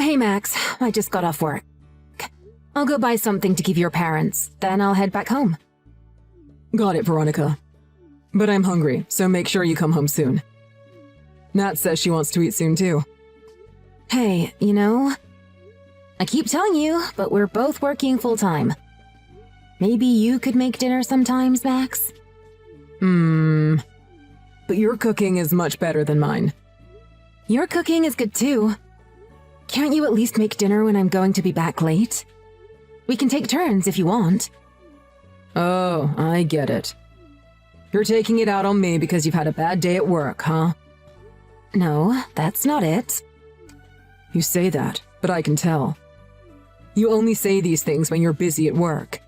Hey Max, I just got off work. I'll go buy something to give your parents, then I'll head back home. Got it, Veronica. But I'm hungry, so make sure you come home soon. Nat says she wants to eat soon too. Hey, you know, I keep telling you, but we're both working full-time. Maybe you could make dinner sometimes, Max? But your cooking is much better than mine. Your cooking is good too. Can't you at least make dinner when I'm going to be back late? We can take turns if you want. Oh, I get it. You're taking it out on me because you've had a bad day at work, huh? No, that's not it. You say that, but I can tell. You only say these things when you're busy at work.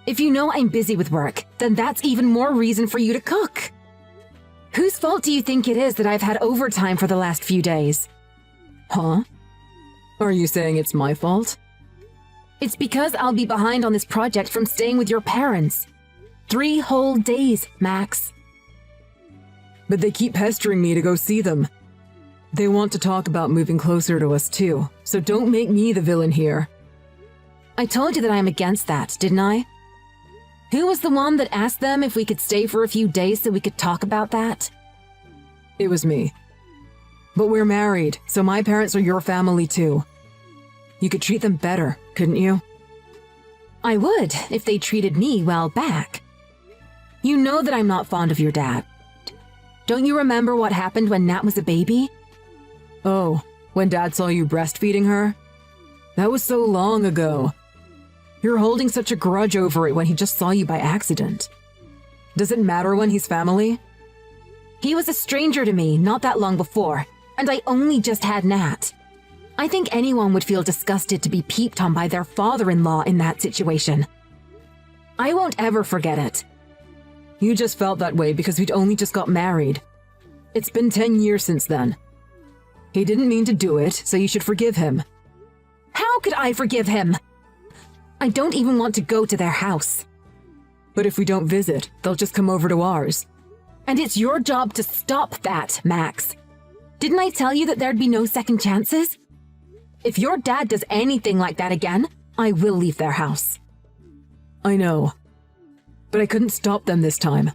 If you know I'm busy with work, then that's even more reason for you to cook. Whose fault do you think it is that I've had overtime for the last few days? Huh? Are you saying it's my fault? It's because I'll be behind on this project from staying with your parents. 3 whole days, Max. But they keep pestering me to go see them. They want to talk about moving closer to us too, so don't make me the villain here. I told you that I'm against that, didn't I? Who was the one that asked them if we could stay for a few days so we could talk about that? It was me. But we're married, so my parents are your family too. You could treat them better, couldn't you? I would, if they treated me well back. You know that I'm not fond of your dad. Don't you remember what happened when Nat was a baby? Oh, when Dad saw you breastfeeding her? That was so long ago. You're holding such a grudge over it when he just saw you by accident. Does it matter when he's family? He was a stranger to me not that long before, and I only just had Nat. I think anyone would feel disgusted to be peeped on by their father-in-law in that situation. I won't ever forget it. You just felt that way because we'd only just got married. It's been 10 years since then. He didn't mean to do it, so you should forgive him. How could I forgive him? I don't even want to go to their house. But if we don't visit, they'll just come over to ours. And it's your job to stop that, Max. Didn't I tell you that there'd be no second chances? If your dad does anything like that again, I will leave their house. I know. But I couldn't stop them this time.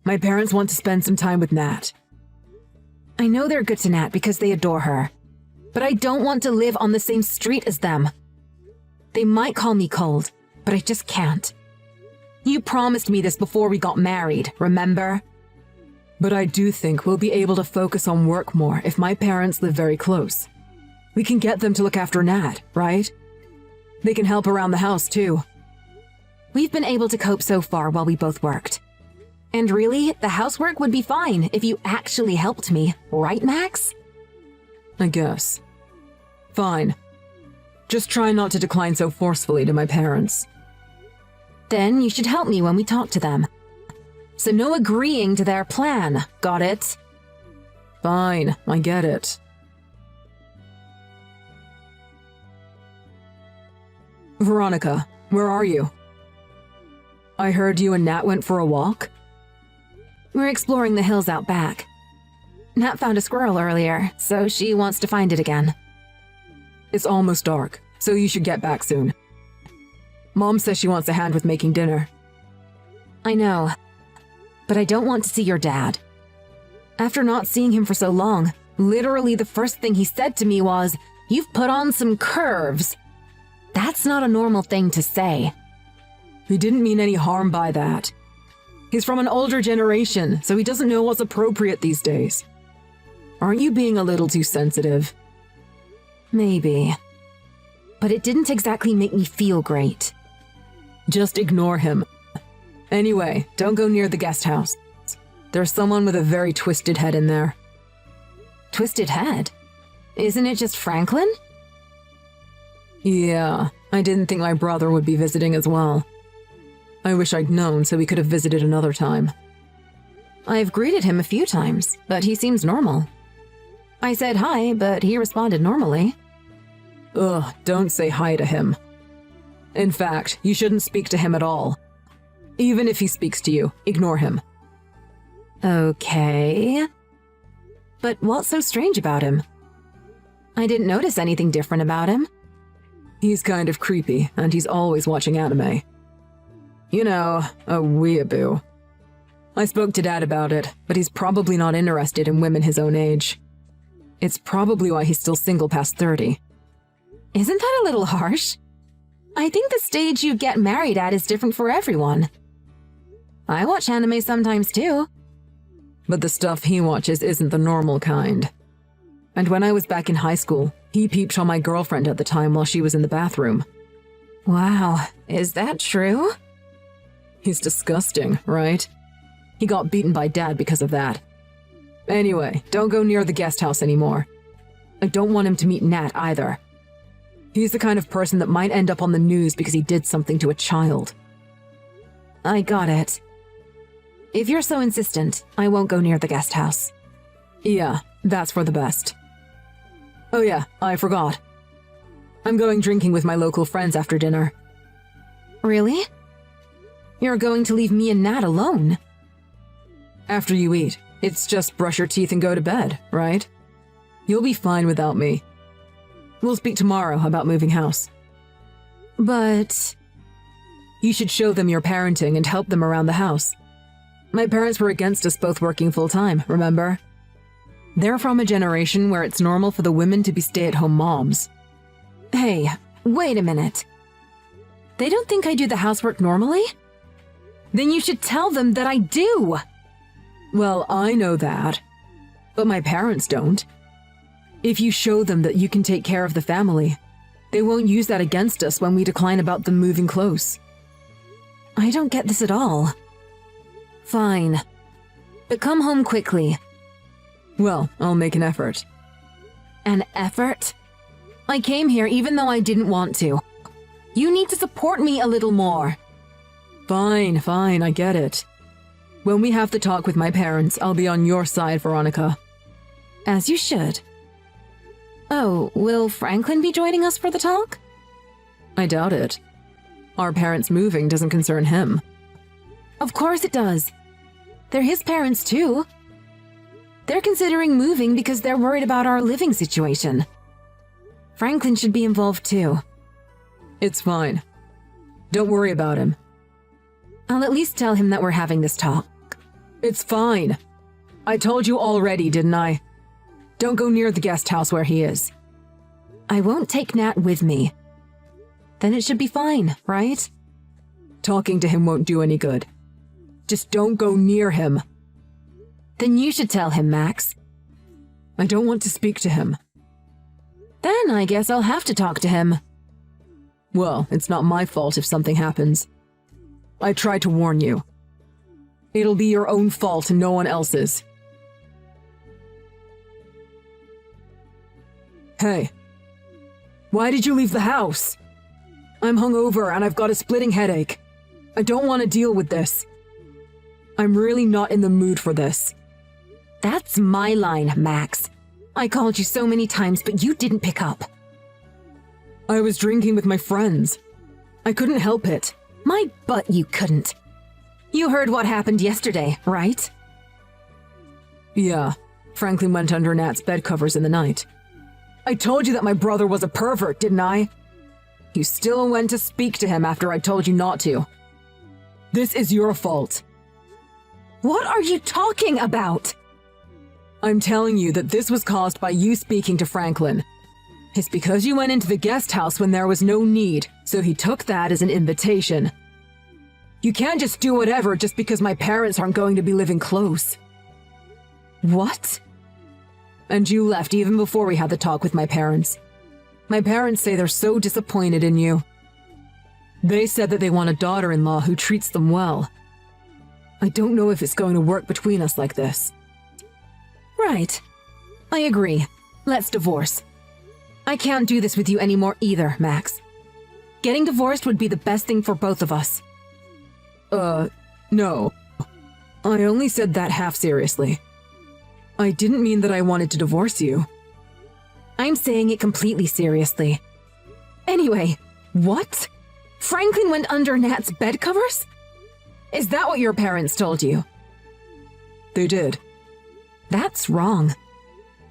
My parents want to spend some time with Nat. I know they're good to Nat because they adore her. But I don't want to live on the same street as them. They might call me cold, but I just can't. You promised me this before we got married, remember? But I do think we'll be able to focus on work more if my parents live very close. We can get them to look after Nat, right? They can help around the house too. We've been able to cope so far while we both worked. And really, the housework would be fine if you actually helped me, right, Max? I guess. Fine. Just try not to decline so forcefully to my parents. Then you should help me when we talk to them. So no agreeing to their plan, got it? Fine, I get it. Veronica, where are you? I heard you and Nat went for a walk? We're exploring the hills out back. Nat found a squirrel earlier, so she wants to find it again. It's almost dark, so you should get back soon. Mom says she wants a hand with making dinner. I know, but I don't want to see your dad. After not seeing him for so long, literally the first thing he said to me was, "You've put on some curves." That's not a normal thing to say. He didn't mean any harm by that. He's from an older generation, so he doesn't know what's appropriate these days. Aren't you being a little too sensitive? Maybe. But it didn't exactly make me feel great. Just ignore him. Anyway, don't go near the guest house. There's someone with a very twisted head in there. Twisted head? Isn't it just Franklin? Yeah, I didn't think my brother would be visiting as well. I wish I'd known so we could have visited another time. I've greeted him a few times, but he seems normal. I said hi, but he responded normally. Ugh, don't say hi to him. In fact, you shouldn't speak to him at all. Even if he speaks to you, ignore him. Okay. But what's so strange about him? I didn't notice anything different about him. He's kind of creepy, and he's always watching anime. You know, a weeaboo. I spoke to Dad about it, but he's probably not interested in women his own age. It's probably why he's still single past 30. Isn't that a little harsh? I think the stage you get married at is different for everyone. I watch anime sometimes too. But the stuff he watches isn't the normal kind. And when I was back in high school, he peeped on my girlfriend at the time while she was in the bathroom. Wow, is that true? He's disgusting, right? He got beaten by Dad because of that. Anyway, don't go near the guest house anymore. I don't want him to meet Nat either. He's the kind of person that might end up on the news because he did something to a child. I got it. If you're so insistent, I won't go near the guest house. Yeah, that's for the best. Oh yeah, I forgot. I'm going drinking with my local friends after dinner. Really? You're going to leave me and Nat alone? After you eat, it's just brush your teeth and go to bed, right? You'll be fine without me. We'll speak tomorrow about moving house. But... You should show them your parenting and help them around the house. My parents were against us both working full-time, remember? They're from a generation where it's normal for the women to be stay-at-home moms. Hey, wait a minute. They don't think I do the housework normally? Then you should tell them that I do! Well, I know that. But my parents don't. If you show them that you can take care of the family, they won't use that against us when we decline about them moving close. I don't get this at all. Fine. But come home quickly. Well, I'll make an effort. An effort? I came here even though I didn't want to. You need to support me a little more. Fine, I get it. When we have the talk with my parents, I'll be on your side, Veronica. As you should. Oh, will Franklin be joining us for the talk? I doubt it. Our parents moving doesn't concern him. Of course it does. They're his parents too. They're considering moving because they're worried about our living situation. Franklin should be involved too. It's fine. Don't worry about him. I'll at least tell him that we're having this talk. It's fine. I told you already, didn't I? Don't go near the guest house where he is. I won't take Nat with me. Then it should be fine, right? Talking to him won't do any good. Just don't go near him. Then you should tell him, Max. I don't want to speak to him. Then I guess I'll have to talk to him. Well, it's not my fault if something happens. I tried to warn you. It'll be your own fault and no one else's. Hey. Why did you leave the house? I'm hungover and I've got a splitting headache. I don't want to deal with this. I'm really not in the mood for this. That's my line, Max. I called you so many times, but you didn't pick up. I was drinking with my friends. I couldn't help it. My butt, you couldn't. You heard what happened yesterday, right? Yeah, Franklin went under Nat's bed covers in the night. I told you that my brother was a pervert, didn't I? You still went to speak to him after I told you not to. This is your fault. What are you talking about? I'm telling you that this was caused by you speaking to Franklin. It's because you went into the guest house when there was no need, so he took that as an invitation. You can't just do whatever just because my parents aren't going to be living close. What? And you left even before we had the talk with my parents. My parents say they're so disappointed in you. They said that they want a daughter-in-law who treats them well. I don't know if it's going to work between us like this. Right. I agree. Let's divorce. I can't do this with you anymore either, Max. Getting divorced would be the best thing for both of us. No. I only said that half seriously. I didn't mean that I wanted to divorce you. I'm saying it completely seriously. Anyway, what? Franklin went under Nat's bed covers? Is that what your parents told you? They did. That's wrong.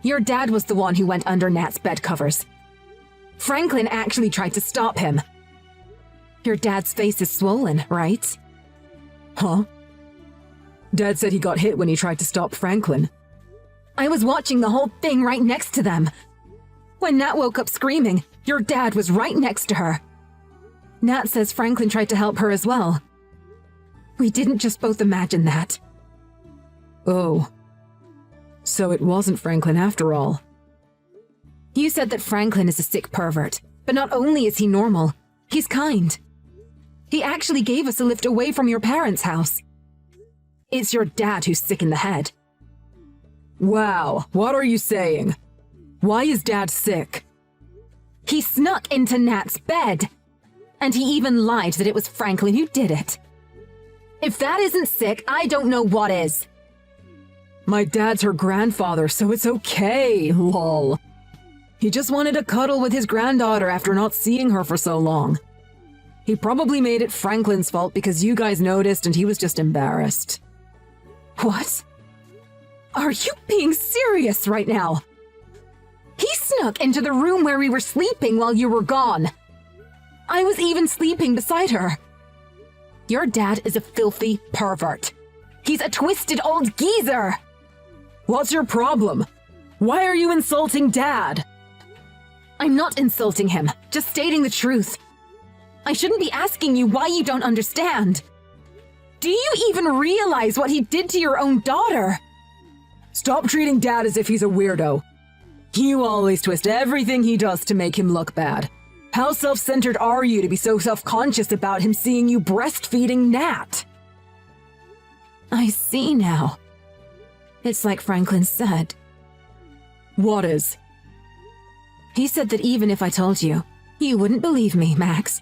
Your dad was the one who went under Nat's bed covers. Franklin actually tried to stop him. Your dad's face is swollen, right? Huh? Dad said he got hit when he tried to stop Franklin. I was watching the whole thing right next to them. When Nat woke up screaming, your dad was right next to her. Nat says Franklin tried to help her as well. We didn't just both imagine that. Oh. So it wasn't Franklin after all. You said that Franklin is a sick pervert, but not only is he normal, he's kind. He actually gave us a lift away from your parents' house. It's your dad who's sick in the head. Wow, what are you saying? Why is Dad sick? He snuck into Nat's bed. And he even lied that it was Franklin who did it. If that isn't sick, I don't know what is. My dad's her grandfather, so it's okay, lol. He just wanted to cuddle with his granddaughter after not seeing her for so long. He probably made it Franklin's fault because you guys noticed and he was just embarrassed. What? Are you being serious right now? He snuck into the room where we were sleeping while you were gone. I was even sleeping beside her. Your dad is a filthy pervert. He's a twisted old geezer. What's your problem? Why are you insulting Dad? I'm not insulting him, just stating the truth. I shouldn't be asking you why you don't understand. Do you even realize what he did to your own daughter? Stop treating Dad as if he's a weirdo. You always twist everything he does to make him look bad. How self-centered are you to be so self-conscious about him seeing you breastfeeding Nat? I see now. It's like Franklin said. What is? He said that even if I told you, you wouldn't believe me, Max.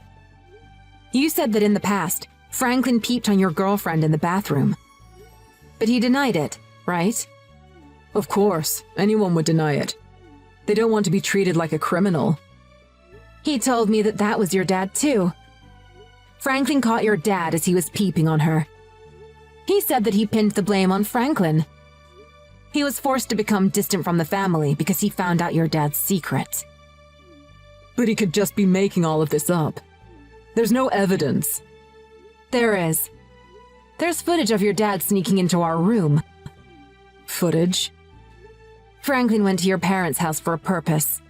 You said that in the past, Franklin peeped on your girlfriend in the bathroom. But he denied it, right? Of course, anyone would deny it. They don't want to be treated like a criminal. He told me that that was your dad too. Franklin caught your dad as he was peeping on her. He said that he pinned the blame on Franklin. He was forced to become distant from the family because he found out your dad's secret. But he could just be making all of this up. There's no evidence. There is. There's footage of your dad sneaking into our room. Footage? Franklin went to your parents' house for a purpose.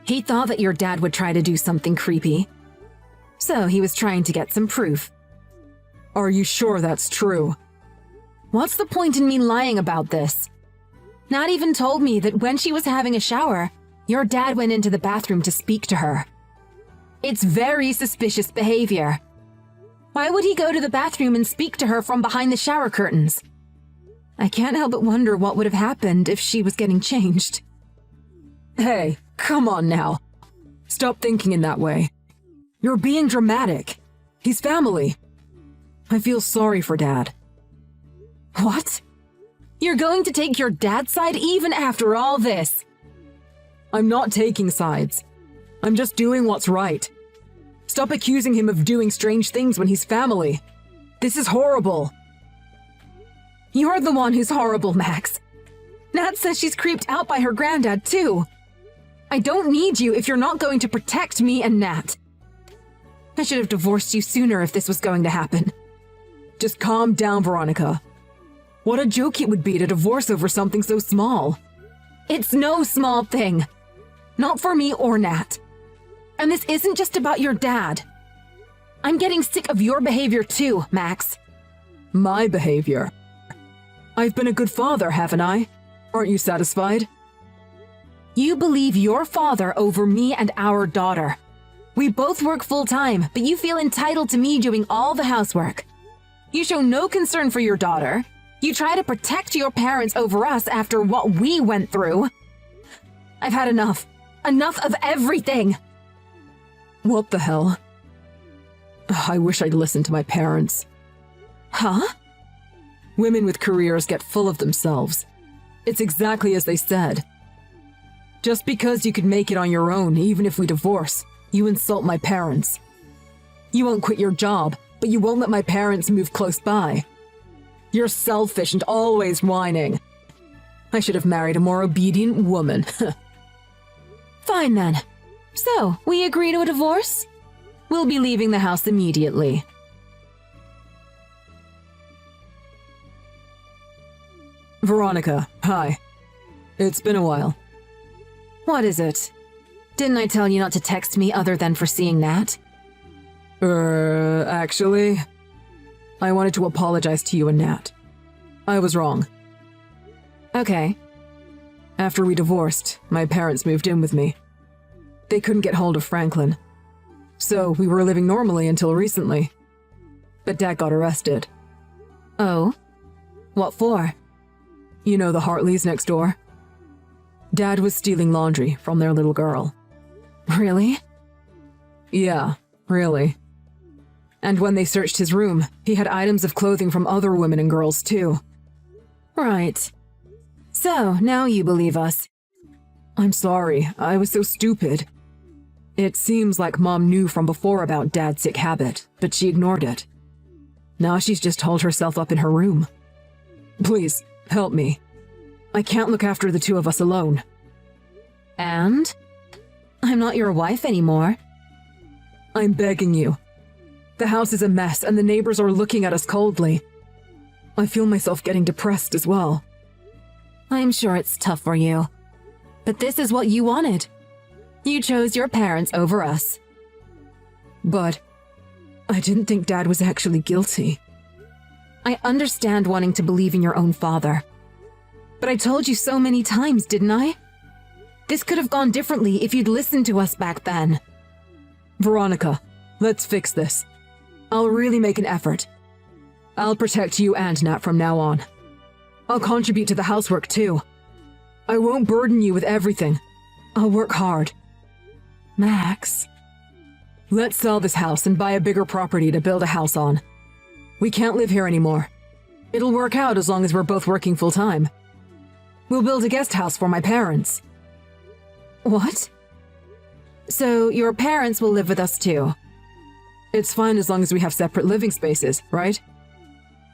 He thought that your dad would try to do something creepy. So he was trying to get some proof. Are you sure that's true? What's the point in me lying about this? Nat even told me that when she was having a shower, your dad went into the bathroom to speak to her. It's very suspicious behavior. Why would he go to the bathroom and speak to her from behind the shower curtains? I can't help but wonder what would have happened if she was getting changed. Hey, come on now. Stop thinking in that way. You're being dramatic. He's family. I feel sorry for Dad. What? You're going to take your dad's side even after all this? I'm not taking sides. I'm just doing what's right. Stop accusing him of doing strange things when he's family. This is horrible. You're the one who's horrible, Max. Nat says she's creeped out by her granddad, too. I don't need you if you're not going to protect me and Nat. I should have divorced you sooner if this was going to happen. Just calm down, Veronica. What a joke it would be to divorce over something so small. It's no small thing. Not for me or Nat. And this isn't just about your dad. I'm getting sick of your behavior too, Max. My behavior? I've been a good father, haven't I? Aren't you satisfied? You believe your father over me and our daughter. We both work full-time, but you feel entitled to me doing all the housework. You show no concern for your daughter. You try to protect your parents over us after what we went through. I've had enough. Enough of everything. What the hell? I wish I'd listened to my parents. Huh? Women with careers get full of themselves. It's exactly as they said. Just because you could make it on your own, even if we divorce, you insult my parents. You won't quit your job, but you won't let my parents move close by. You're selfish and always whining. I should have married a more obedient woman. Fine then. So, we agree to a divorce? We'll be leaving the house immediately. Veronica, hi. It's been a while. What is it? Didn't I tell you not to text me other than for seeing Nat? Actually, I wanted to apologize to you and Nat. I was wrong. Okay. After we divorced, my parents moved in with me. They couldn't get hold of Franklin. So we were living normally until recently. But Dad got arrested. Oh? What for? You know the Hartleys next door? Dad was stealing laundry from their little girl. Really? Yeah, really. And when they searched his room, he had items of clothing from other women and girls too. Right. So, now you believe us. I'm sorry, I was so stupid. It seems like Mom knew from before about Dad's sick habit, but she ignored it. Now she's just holed herself up in her room. Please, help me. I can't look after the two of us alone. And? I'm not your wife anymore. I'm begging you. The house is a mess and the neighbors are looking at us coldly. I feel myself getting depressed as well. I'm sure it's tough for you. But this is what you wanted. You chose your parents over us. But I didn't think Dad was actually guilty. I understand wanting to believe in your own father. But I told you so many times, didn't I? This could have gone differently if you'd listened to us back then. Veronica, let's fix this. I'll really make an effort. I'll protect you and Nat from now on. I'll contribute to the housework too. I won't burden you with everything. I'll work hard. Max. Let's sell this house and buy a bigger property to build a house on. We can't live here anymore. It'll work out as long as we're both working full-time. We'll build a guest house for my parents. What? So your parents will live with us too? It's fine as long as we have separate living spaces, right?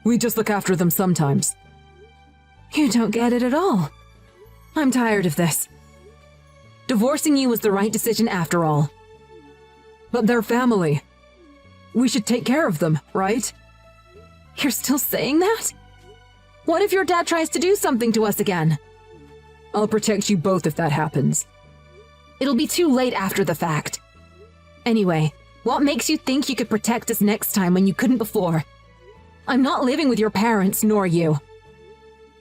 We just look after them sometimes. You don't get it at all. I'm tired of this. Divorcing you was the right decision after all. But they're family. We should take care of them, right? You're still saying that? What if your dad tries to do something to us again? I'll protect you both if that happens. It'll be too late after the fact. Anyway, what makes you think you could protect us next time when you couldn't before? I'm not living with your parents, nor you.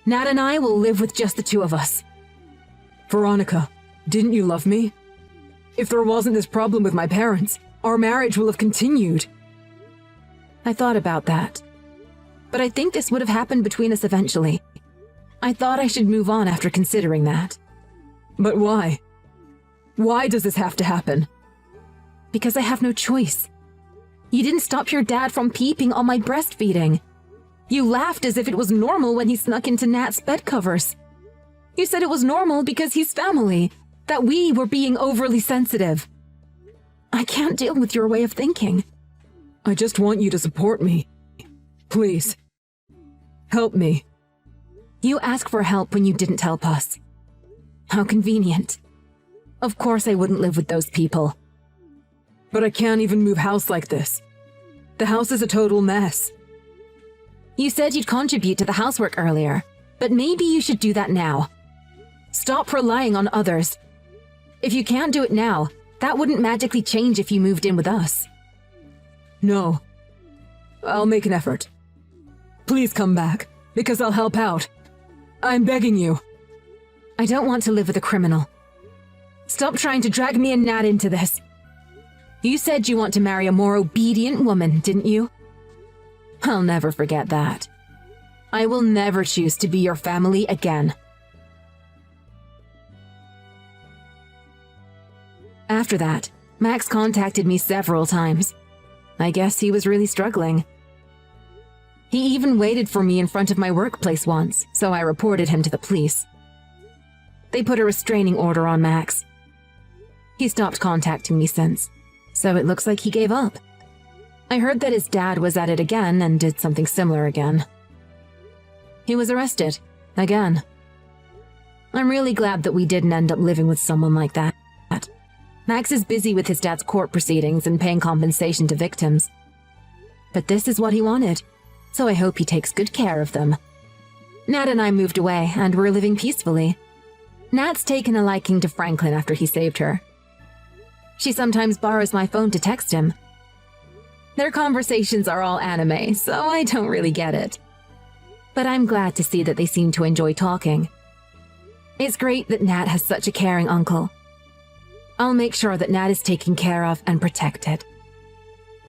Nat and I will live with just the two of us. Veronica, didn't you love me? If there wasn't this problem with my parents, our marriage will have continued. I thought about that. But I think this would have happened between us eventually. I thought I should move on after considering that. But why? Why does this have to happen? Because I have no choice. You didn't stop your dad from peeping on my breastfeeding. You laughed as if it was normal when he snuck into Nat's bed covers. You said it was normal because he's family, that we were being overly sensitive. I can't deal with your way of thinking. I just want you to support me. Please. Help me. You ask for help when you didn't help us. How convenient. Of course I wouldn't live with those people. But I can't even move house like this. The house is a total mess. You said you'd contribute to the housework earlier, but maybe you should do that now. Stop relying on others. If you can't do it now, that wouldn't magically change if you moved in with us. No. I'll make an effort. Please come back, because I'll help out. I'm begging you. I don't want to live with a criminal. Stop trying to drag me and Nat into this. You said you want to marry a more obedient woman, didn't you? I'll never forget that. I will never choose to be your family again. After that, Max contacted me several times. I guess he was really struggling. He even waited for me in front of my workplace once, so I reported him to the police. They put a restraining order on Max. He stopped contacting me since, so it looks like he gave up. I heard that his dad was at it again and did something similar again. He was arrested. Again. I'm really glad that we didn't end up living with someone like that. Max is busy with his dad's court proceedings and paying compensation to victims. But this is what he wanted, so I hope he takes good care of them. Nat and I moved away, and we're living peacefully. Nat's taken a liking to Franklin after he saved her. She sometimes borrows my phone to text him. Their conversations are all anime, so I don't really get it. But I'm glad to see that they seem to enjoy talking. It's great that Nat has such a caring uncle. I'll make sure that Nat is taken care of and protected.